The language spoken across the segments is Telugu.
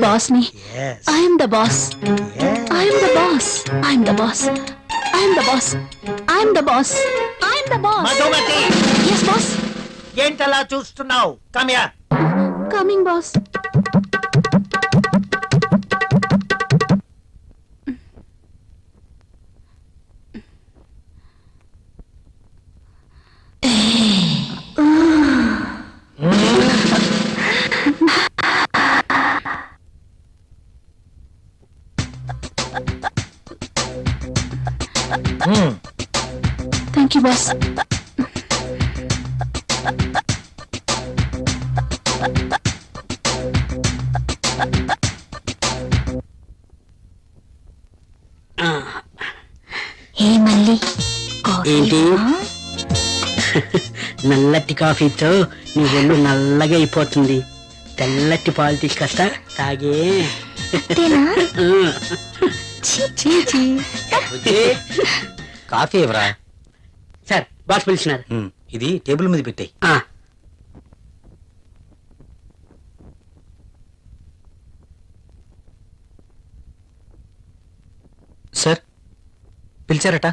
బాస్ ని. I'm the boss. I'm the boss. I'm the boss. I'm the boss. I'm the boss. I'm the boss. Madhumati. yes boss. ఏంటలా చూస్తున్నావు? Come here. Coming boss. Thank you, boss. Hey, Malli. ఏంటి నల్లటి కాఫీతో నీ ఒళ్ళు నల్లగా అయిపోతుంది. తెల్లటి పాలు తీసుకొస్తా తాగే. కాఫీ ఎవరా? సార్ బాస్ పిలిచినారు. ఇది టేబుల్ మీద పెట్టాయి. సార్ పిలిచారట.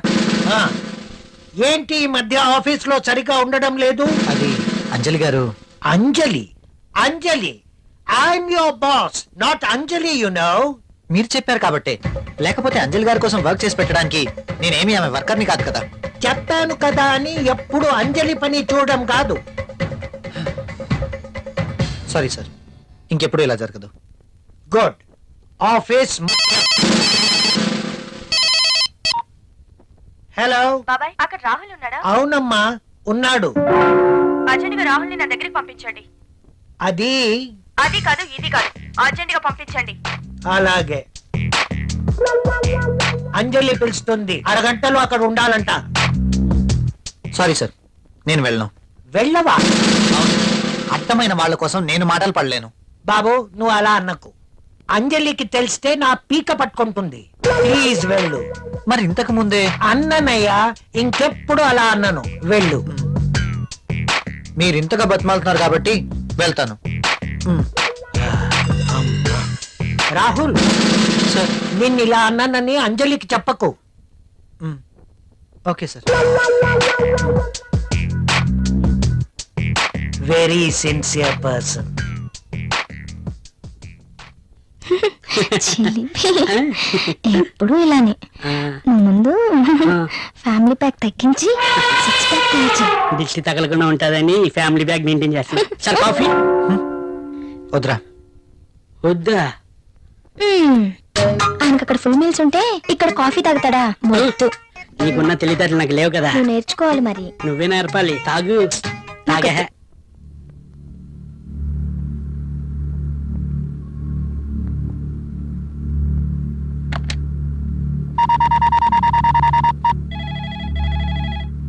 ఏంటి ఈ మధ్య ఆఫీస్ లో సరిగా ఉండడం లేదు? అది Anjali garu. Anjali? Anjali, I'm your boss, not Anjali, you know. మీరు చెప్పారు కాబట్టి, లేకపోతే అంజలి గారి కోసం వర్క్ చేసి పెట్టడానికి నేనేమి ఆమె వర్కర్ని కాదు కదా. చెప్పాను కదా అని ఎప్పుడు అంజలి పని చూడడం కాదు. సారీ సార్, ఇంకెప్పుడు ఇలా జరగదు. గుడ్. ఆఫీస్. హలో బాబాయ్, అక్కడ రాహుల్ ఉన్నాడా? అవునమ్మా, ఉన్నాడు. అర్జెంట్ గా రాహుల్ ని నా దగ్గరికి పంపించండి. అది కాదు ఇది కాదు, అర్జెంట్ గా పంపించండి. అలాగే. అంజలి పిలుస్తుంది, అరగంటలో అక్కడ ఉండాలంట. సారీ సార్, నేను వెళ్ళను. వెళ్ళవా? అర్థమైన వాళ్ళ కోసం నేను మాటలు పడలేను. బాబు, నువ్వు అలా అన్నకు. అంజలికి తెలిస్తే నా పీక పట్టుకుంటుంది. ప్లీజ్ వెళ్ళు. మరి ఇంతకు ముందే అన్ననయ్యా, ఇంకెప్పుడు అలా అన్నను. వెళ్ళు. మీరు ఇంతగా బతిమాలుతున్నారు కాబట్టి వెళ్తాను. రాహుల్ సార్, నిన్ను ఇలా అన్నానని అంజలికి చెప్పకు. Okay sir. Very sincere person. ఎప్పుడు ఇలానే. నువ్వు ముందు ఫ్యామిలీ ప్యాక్ తగ్గించి 6 ప్యాక్ తగ్గించి దిష్టి తగలకుండా ఉంటుందని ఫ్యామిలీ బ్యాగ్ మెయింటైన్ చేస్తాను. సార్ కాఫీ వద్దురా. వద్దా? ఆయనకు అక్కడ ఫుల్ మీల్స్ ఉంటే ఇక్కడ కాఫీ తాగుతాడా? మొద్దు. నీకున్న తెలివితేటలు నాకు లేవు కదా. నువ్వు నేర్చుకోవాలి మరి. నువ్వే నేర్పాలి. తాగు. తాగే.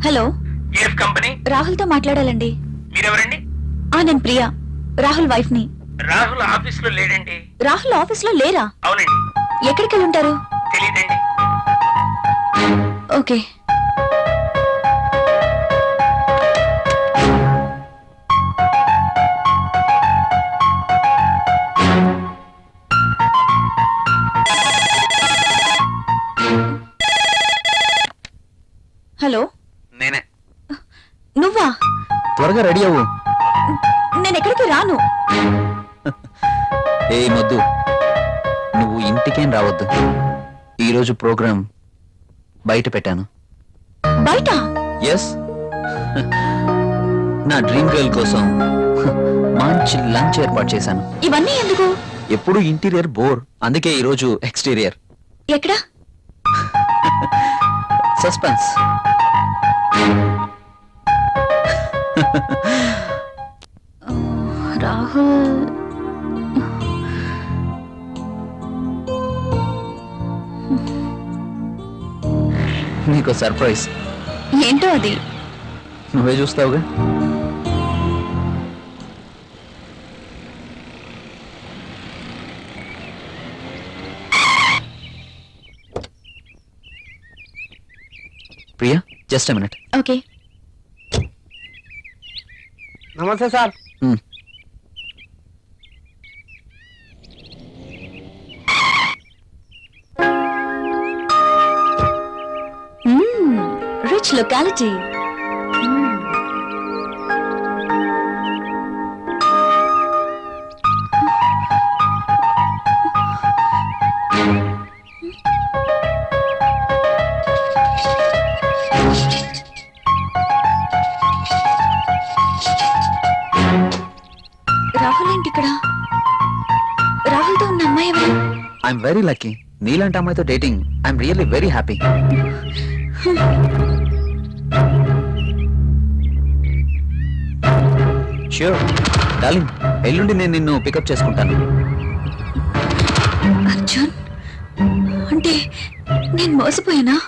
Hello, company? రాహుల్ తో మాట్లాడాలండి. మీరెవరండి? నేను ప్రియా, రాహుల్ వైఫ్ ని. రాహుల్ ఆఫీస్ లో లేడండి. రాహుల్ ఆఫీస్ లో లేరా? అవునండి. ఎక్కడికి వెళ్ళి ఉంటారు? తెలీదండి. ఓకే. హలో, నేనే. నువ్వా? త్వరగా రెడీ అవ్వు. నేను ఎక్కడికి రాను. ఏ మొద్దు, నువ్వు ఇంటికేం రావద్దు. ఈరోజు ప్రోగ్రాం బయట పెట్టాను. బయట? ఎస్, నా డ్రీమ్ గర్ల్ కోసం మంచి లంచ్ ఏర్పాటు చేశాను. ఇవన్నీ ఎందుకు? ఎప్పుడు ఇంటీరియర్ బోర్, అందుకే ఈరోజు ఎక్స్టీరియర్. ఎక్కడ? సస్పెన్స్. రాహుల్ నీకు సర్ప్రైజ్. ఏంటో అది? నువ్వే చూస్తావుగా. Priya, just minute. ఓకే. నమస్తే సార్. Which locality? రాహుల్ ఏంటి ఇక్కడ? రాహుల్తో ఉన్న అమ్మాయి ఎవరు? I'm very lucky. నీలాంటి అమ్మాయితో dating I'm really very happy. Sure darling, ఎల్లుండి నేను నిన్ను పికప్ చేసుకుంటాను. అర్జున్, అంటే నేను మోసపోయానా?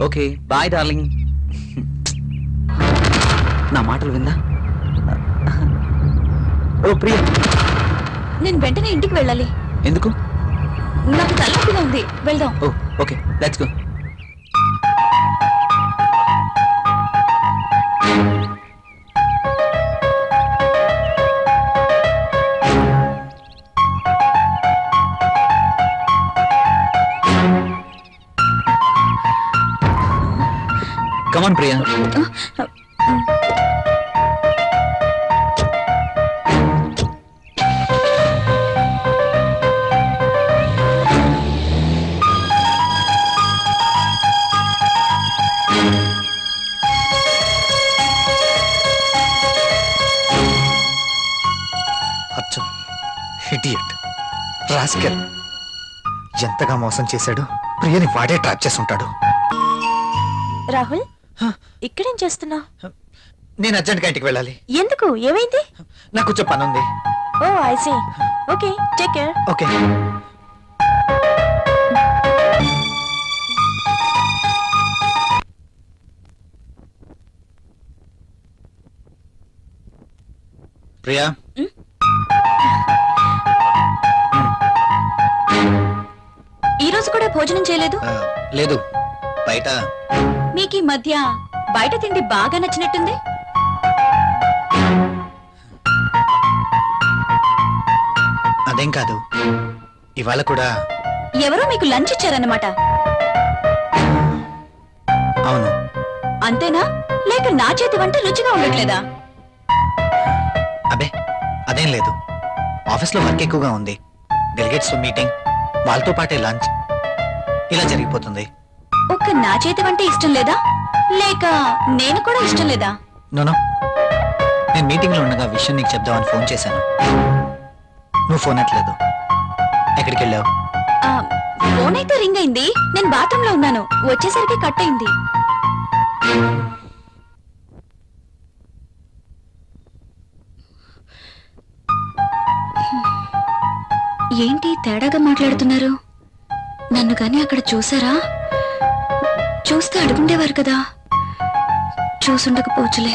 Okay bye darling. నా మాటలు విందా? ఓ ప్రియా, నేను వెంటనే ఇంటికి వెళ్ళాలి. ఎందుకు? నాకు తలనొప్పిగా ఉంది, వెళ్దాం. Oh okay let's go. Come on, Priya. అచ్చం ఇడియట్ రాస్కెల్, ఎంతగా మోసం చేశాడు. ప్రియని వాడే ట్రాప్ చేసుంటాడు. రాహుల్, ఇక్కడేం చేస్తున్నావు? నేను అర్జెంట్గా ఇంటికి వెళ్ళాలి. ఎందుకు? ఏమైంది? నాకు కొంచెం పని ఉంది. Oh I see. Okay, take care. Okay. Priya, ఈ రోజు కూడా భోజనం చేయలేదు? లేదు, బయట. మీకు ఈ మధ్య బయట తిండి బాగా నచ్చినట్టుంది. అదేం కాదు, ఇవాళ కూడా. ఎవరో మీకు లంచ్ ఇచ్చారన్నమాట. అవును. అంతేనా, లేక నా చేతి వంట రుచిగా ఉండట్లేదా? అబే అదేం లేదు, ఆఫీస్లో వర్క్ ఎక్కువగా ఉంది. డెలిగేట్స్ మీటింగ్, వాళ్ళతో పాటే లంచ్, ఇలా జరిగిపోతుంది. ఒక్క నా చేతి వంట ఇష్టం లేదా, లేక నేను కూడా ఇష్టం లేదా? నోనో, నేను మీటింగ్లో ఉండగా విషయం నీకు చెప్దామని ఫోన్ చేశాను. నువ్వు ఫోన్ ఎత్తలేదు. ఎక్కడికి వెళ్ళావు? ఆ, ఫోన్ అయితే రింగ్ అయింది. నేను బాత్రూమ్ లో ఉన్నాను, వచ్చేసరికి కట్ అయింది. ఏంటి తేడాగా మాట్లాడుతున్నారు? నన్ను కానీ అక్కడ చూసారా? చూస్తే అడుగుండేవారు కదా. చూసుండకపోవచ్చులే.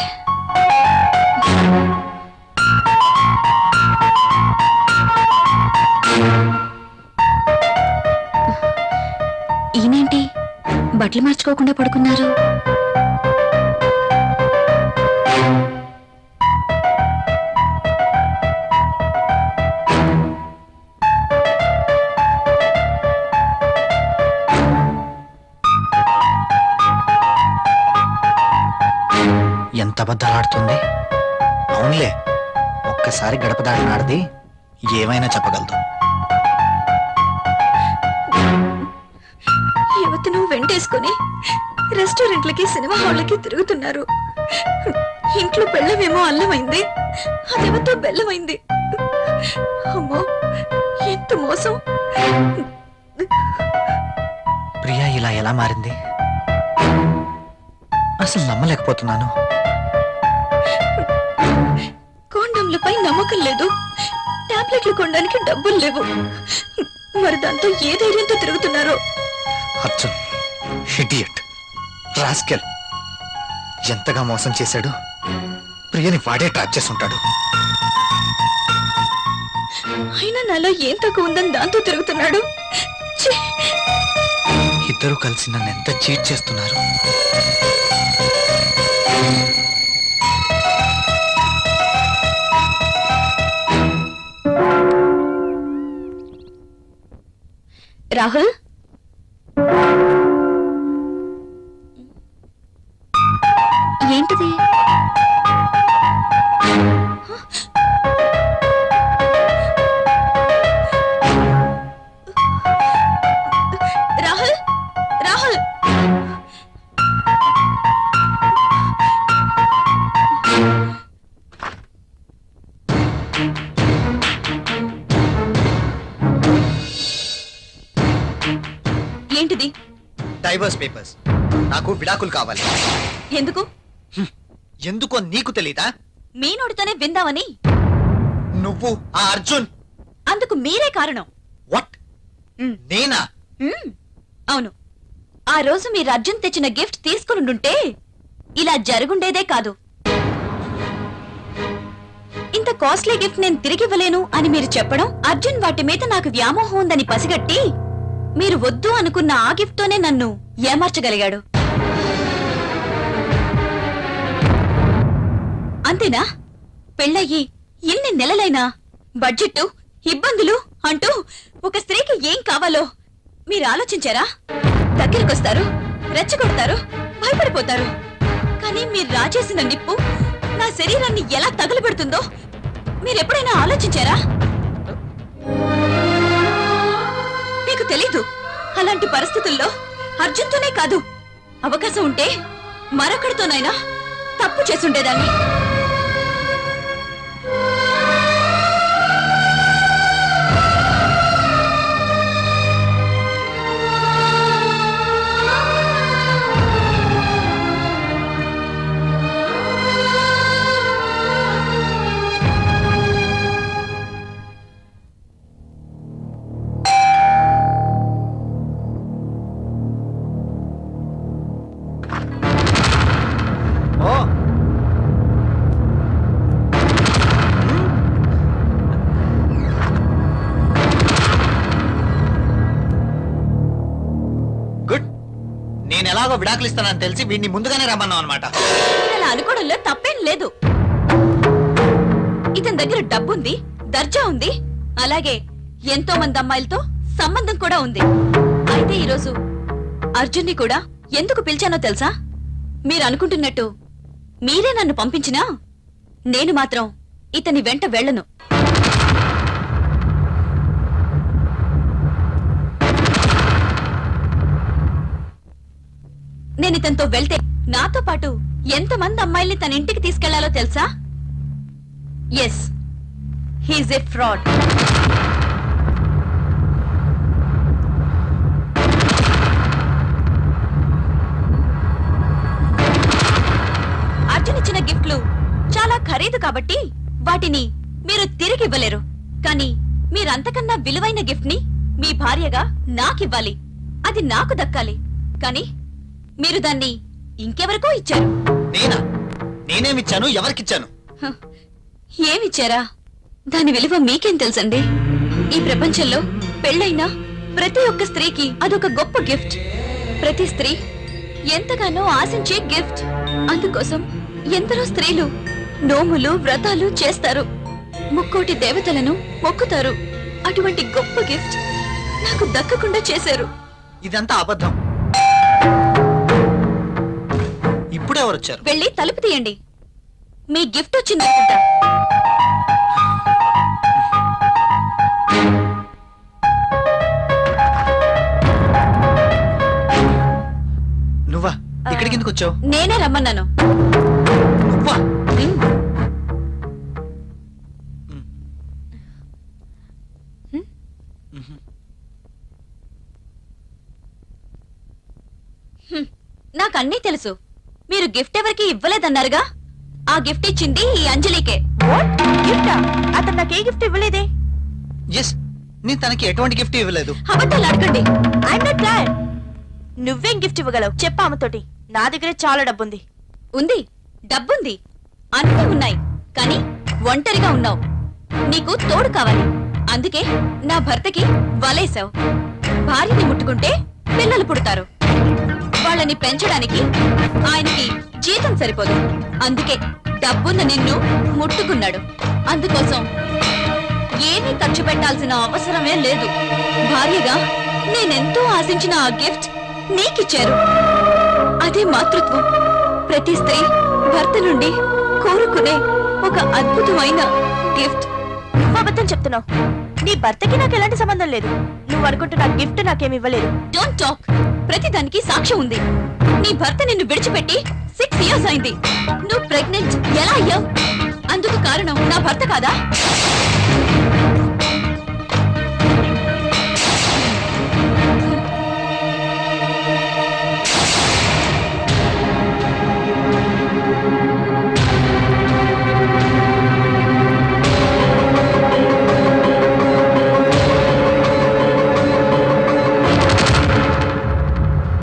ఈయనేంటి బట్టలు మార్చుకోకుండా పడుకున్నారు? ఎంత అబద్ధాలాడుతుంది. అవునులే, ఒక్కసారి గడప దాటినాడిది ఏమైనా చెప్పగలదు. యువతను వెంటేసుకుని రెస్టారెంట్లకి సినిమా హాళ్ళకి తిరుగుతున్నారు. ఇంట్లో బెల్లమేమో అల్లమైంది, అదేమతో బెల్లమైంది. అమ్మో, ఎంత మోసం! ప్రియా ఇలా ఎలా మారింది అసలు నమ్మలేకపోతున్నాను. కాండంలపై నమ్మకం లేదు, టాబ్లెట్లు కొనడానికి డబ్బులు లేవు. మరి దాంతో ఏ ధైర్యంతో తిరుగుతున్నారో. అచ్చం ఇడియట్, రాస్కెల్, ఎంతగా మోసం చేశాడు. ప్రియని వాడే ట్రాప్ చేసుంటాడు. అయినా నాలో ఏం తక్కువ ఉందని దాంతో తిరుగుతున్నాడు. ఛీ! ఇద్దరు కలిసి నన్ను ఎంత చీట్ చేస్తున్నారు. రాహుల్, ఏంటిది? రాహుల్, రాహుల్, ఏంటిది? Divorce papers. నాకు విడాకులు కావాలి. ఎందుకు? ఎందుకో నీకు తెలీదా? మీ నోటితోనే విందామని. నువ్వు ఆ అర్జున్. అందుకు మీరే కారణం. వాట్? మ్. నేనా? అవును. ఆ రోజు మీరు అర్జున్ తెచ్చిన గిఫ్ట్ తీసుకునుండుంటే ఇలా జరుగుండేదే కాదు. ఇంత కాస్ట్లీ గిఫ్ట్ నేను తిరిగివ్వలేను అని మీరు చెప్పడం, అర్జున్ వాటి మీద నాకు వ్యామోహం ఉందని పసిగట్టి మీరు వద్దు అనుకున్న ఆ గిఫ్ట్ తోనే నన్ను ఏమార్చగలిగాడు. అంతేనా? పెళ్ళయ్యి ఎన్ని నెలలైనా బడ్జెట్, ఇబ్బందులు అంటూ ఒక స్త్రీకి ఏం కావాలో మీరు ఆలోచించారా? దగ్గరకొస్తారు, రెచ్చగొడతారు, భయపడిపోతారు. కానీ మీరు రాజేసిన నిప్పు నా శరీరాన్ని ఎలా తగులబెడుతుందో మీరెప్పుడైనా ఆలోచించారా? మీకు తెలీదు. అలాంటి పరిస్థితుల్లో అర్జున్తోనే కాదు, అవకాశం ఉంటే మరొకడితోనైనా తప్పు చేసుండేదాన్ని. ఓ, గుడ్. నేను ఎలాగో విడాకులు ఇస్తానని తెలిసి వీడిని ముందుగానే రమ్మన్నావు అనమాట. మీరు అలా అనుకోవడంలో తప్పేం లేదు. ఇతని దగ్గర డబ్బుంది, దర్జా ఉంది, అలాగే ఎంతో మంది అమ్మాయిలతో సంబంధం కూడా ఉంది. అయితే ఈరోజు అర్జున్ని కూడా ఎందుకు పిలిచానో తెలుసా? మీరు అనుకుంటున్నట్టు మీరే నన్ను పంపించినా నేను మాత్రం ఇతని వెంట వెళ్ళను. నేను ఇతనితో వెళ్తే నాతో పాటు ఎంతమంది అమ్మాయిల్ని తన ఇంటికి తీసుకెళ్లాలో తెలుసా? Yes, he's a fraud. Arjun ఇచ్చిన గిఫ్ట్లు చాలా ఖరీదు కాబట్టి వాటిని మీరు తిరిగి ఇవ్వలేరు. కానీ మీరంతకన్నా విలువైన గిఫ్ట్ ని మీ భార్యగా నాకివ్వాలి. అది నాకు దక్కాలి. కానీ మీరు దాన్ని ఇంకెవరికో ఇచ్చారు. నేనా? నేనేమిచ్చాను? ఎవరికిచ్చాను? హ, ఏమిచ్చారా? దాని విలువ మీకేం తెలుసండి? ఈ ప్రపంచంలో పెళ్ళైన ప్రతి ఒక్క స్త్రీకి అదొక గొప్ప గిఫ్ట్. ప్రతి స్త్రీ ఎంతగానో ఆశించే గిఫ్ట్. అందుకోసం ఎందరో స్త్రీలు నోములు, వ్రతాలు చేస్తారు, ముక్కోటి దేవతలను మొక్కుతారు. అటువంటి గొప్ప గిఫ్ట్ నాకు దక్కకుండా చేశారు. ఇదంతా అబద్ధం. ఇప్పుడెవరు వచ్చారు? వెళ్ళి తలుపు తీయండి. మీ గిఫ్ట్ వచ్చిందనుకుంటా. నువ్వా? ఇక్కడికి ఎందుకు వచ్చావు? నేనే రమ్మన్నాను. నువ్వా? ఉమ్. నాకు అన్నీ తెలుసు. మీరు గిఫ్ట్ ఎవరికి ఇవ్వలేదన్నారుగా? ఆ గిఫ్ట్ ఇచ్చింది ఈ అంజలికే. అతను నాకు ఏ గిఫ్ట్ ఇవ్వలేదే. ఎస్, నేను తనకి ఎటువంటి గిఫ్ట్ ఇవ్వలేదు. అబద్ధాలు అడగండి. I'm not glad. నువ్వేం గిఫ్ట్ ఇవ్వగలవు చెప్పు ఆమెతోటి. నా దగ్గర చాలా డబ్బుంది. ఉంది, డబ్బుంది, అన్నీ ఉన్నాయి, కానీ ఒంటరిగా ఉన్నావు. నీకు తోడు కావాలి, అందుకే నా భర్తకి వలేసావు. భార్యని ముట్టుకుంటే పిల్లలు పుడతారు, వాళ్ళని పెంచడానికి ఆయనకి జీతం సరిపోదు. అందుకే డబ్బున్న నిన్ను ముట్టుకున్నాడు. అందుకోసం ఏమీ ఖర్చు పెట్టాల్సిన అవసరమే లేదు. భార్యగా నేనెంతో ఆశించిన ఆ గిఫ్ట్ నీకిచ్చారు. అదే మాతృత్వం. ప్రతి స్త్రీ భర్త నుండి కోరుకునే ఒక అద్భుతమైన గిఫ్ట్. అబద్ధం చెప్తున్నావు. నీ భర్తకి నాకు ఎలాంటి సంబంధం లేదు. నువ్వు అనుకుంటున్న గిఫ్ట్ నాకేమి ఇవ్వలేదు. Don't talk. ప్రతిదానికి సాక్ష్యం ఉంది. నీ భర్త నిన్ను విడిచిపెట్టి 6 years అయింది. నువ్వు ప్రెగ్నెంట్ ఎలా అయ్యావు? అందుకు కారణం నా భర్త కాదా?